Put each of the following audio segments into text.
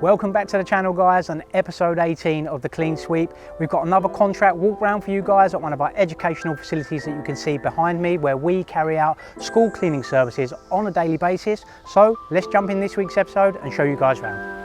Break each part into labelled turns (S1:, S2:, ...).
S1: Welcome back to the channel, guys, on episode 18 of the Clean Sweep. We've got another contract walk round for you guys at one of our educational facilities that you can see behind me, where we carry out school cleaning services on a daily basis. So let's jump in this week's episode and show you guys around.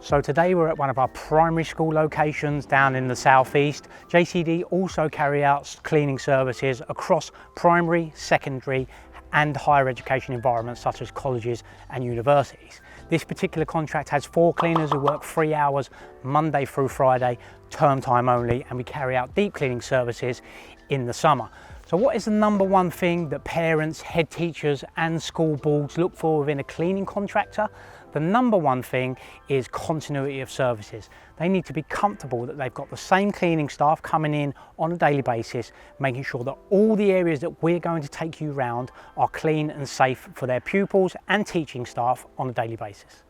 S1: So today we're at one of our primary school locations down in the southeast. JCD also carry out cleaning services across primary, secondary and higher education environments such as colleges and universities. This particular contract has 4 cleaners who work 3 hours Monday through Friday, term time only, and we carry out deep cleaning services in the summer. So what is the number one thing that parents, head teachers and school boards look for within a cleaning contractor? The number one thing is continuity of services. They need to be comfortable that they've got the same cleaning staff coming in on a daily basis, making sure that all the areas that we're going to take you round are clean and safe for their pupils and teaching staff on a daily basis.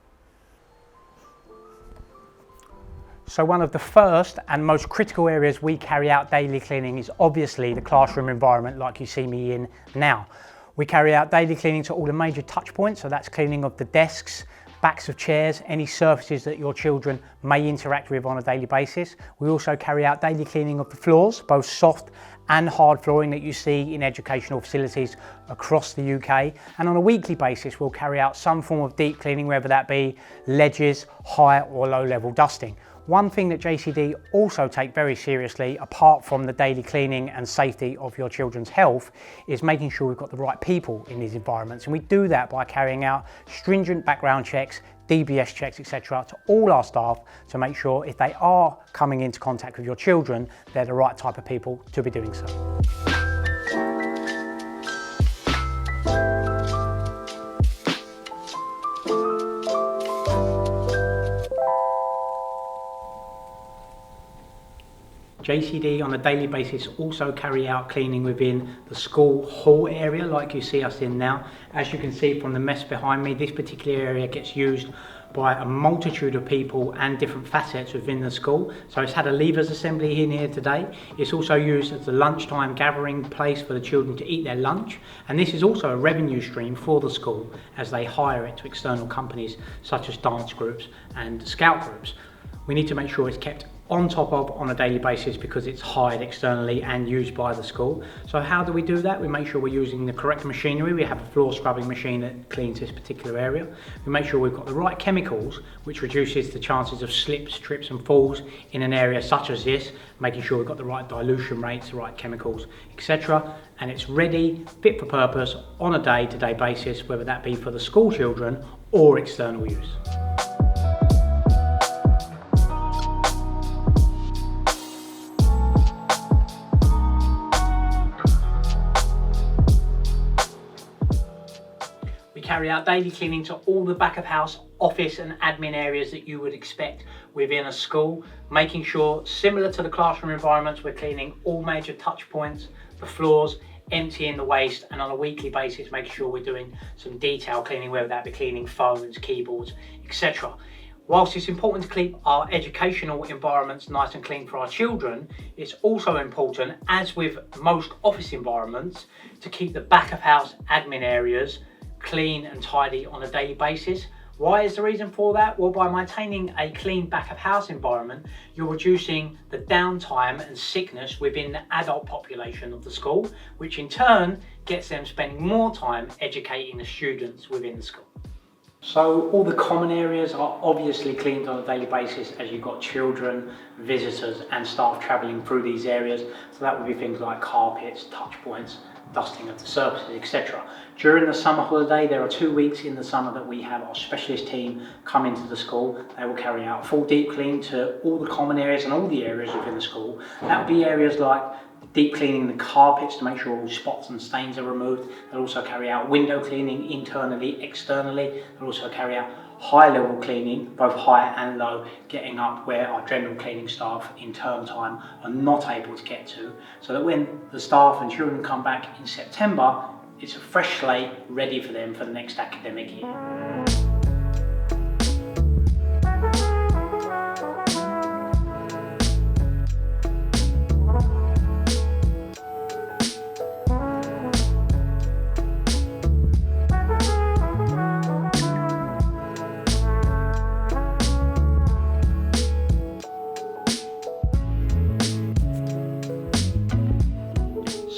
S1: So one of the first and most critical areas we carry out daily cleaning is obviously the classroom environment, like you see me in now. We carry out daily cleaning to all the major touch points, so that's cleaning of the desks, backs of chairs, any surfaces that your children may interact with on a daily basis. We also carry out daily cleaning of the floors, both soft and hard flooring that you see in educational facilities across the UK. And on a weekly basis, we'll carry out some form of deep cleaning, whether that be ledges, high or low level dusting. One thing that JCD also take very seriously, apart from the daily cleaning and safety of your children's health, is making sure we've got the right people in these environments. And we do that by carrying out stringent background checks, DBS checks, etc. to all our staff to make sure if they are coming into contact with your children, they're the right type of people to be doing so. JCD on a daily basis also carry out cleaning within the school hall area like you see us in now. As you can see from the mess behind me, this particular area gets used by a multitude of people and different facets within the school. So it's had a leavers assembly in here today. It's also used as a lunchtime gathering place for the children to eat their lunch. And this is also a revenue stream for the school as they hire it to external companies such as dance groups and scout groups. We need to make sure it's kept on top of on a daily basis because it's hired externally and used by the school. So how do we do that? We make sure we're using the correct machinery. We have a floor scrubbing machine that cleans this particular area. We make sure we've got the right chemicals, which reduces the chances of slips, trips and falls in an area such as this, making sure we've got the right dilution rates, the right chemicals, etc. And it's ready, fit for purpose on a day-to-day basis, whether that be for the school children or external use. Carry out daily cleaning to all the back of house, office and admin areas that you would expect within a school, making sure, similar to the classroom environments, we're cleaning all major touch points, the floors, emptying the waste, and on a weekly basis making sure we're doing some detail cleaning, whether that be cleaning phones, keyboards, etc. Whilst it's important to keep our educational environments nice and clean for our children, it's also important, as with most office environments, to keep the back of house admin areas clean and tidy on a daily basis. Why is the reason for that? Well, by maintaining a clean back of house environment, you're reducing the downtime and sickness within the adult population of the school, which in turn gets them spending more time educating the students within the school. So all the common areas are obviously cleaned on a daily basis as you've got children, visitors and staff travelling through these areas. So that would be things like carpets, touch points, dusting of the surfaces, etc. During the summer holiday, there are 2 weeks in the summer that we have our specialist team come into the school. They will carry out a full deep clean to all the common areas and all the areas within the school. That would be areas like deep cleaning the carpets to make sure all spots and stains are removed. They'll also carry out window cleaning internally, externally. They'll also carry out high level cleaning, both high and low, getting up where our general cleaning staff in term time are not able to get to, so that when the staff and children come back in September, it's a fresh slate ready for them for the next academic year.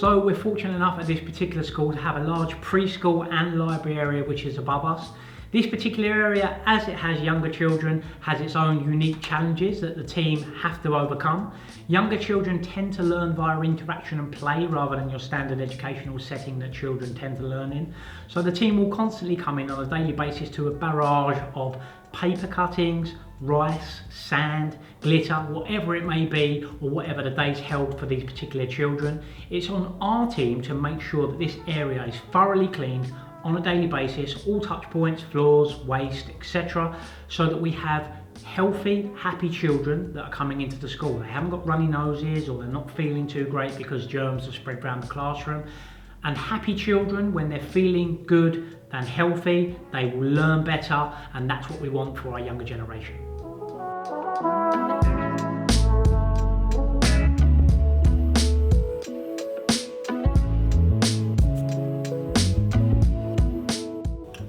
S1: So we're fortunate enough at this particular school to have a large preschool and library area which is above us. This particular area, as it has younger children, has its own unique challenges that the team have to overcome. Younger children tend to learn via interaction and play rather than your standard educational setting that children tend to learn in. So the team will constantly come in on a daily basis to a barrage of paper cuttings, rice, sand, glitter, whatever it may be, or whatever the day's held for these particular children. It's on our team to make sure that this area is thoroughly cleaned on a daily basis, all touch points, floors, waste, etc., so that we have healthy, happy children that are coming into the school. They haven't got runny noses or they're not feeling too great because germs have spread around the classroom. And happy children, when they're feeling good and healthy, they will learn better, and that's what we want for our younger generation.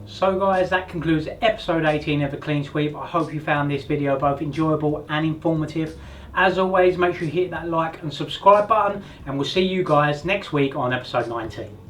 S1: So guys, that concludes episode 18 of the Clean Sweep. I hope you found this video both enjoyable and informative. As always, make sure you hit that like and subscribe button, and we'll see you guys next week on episode 19.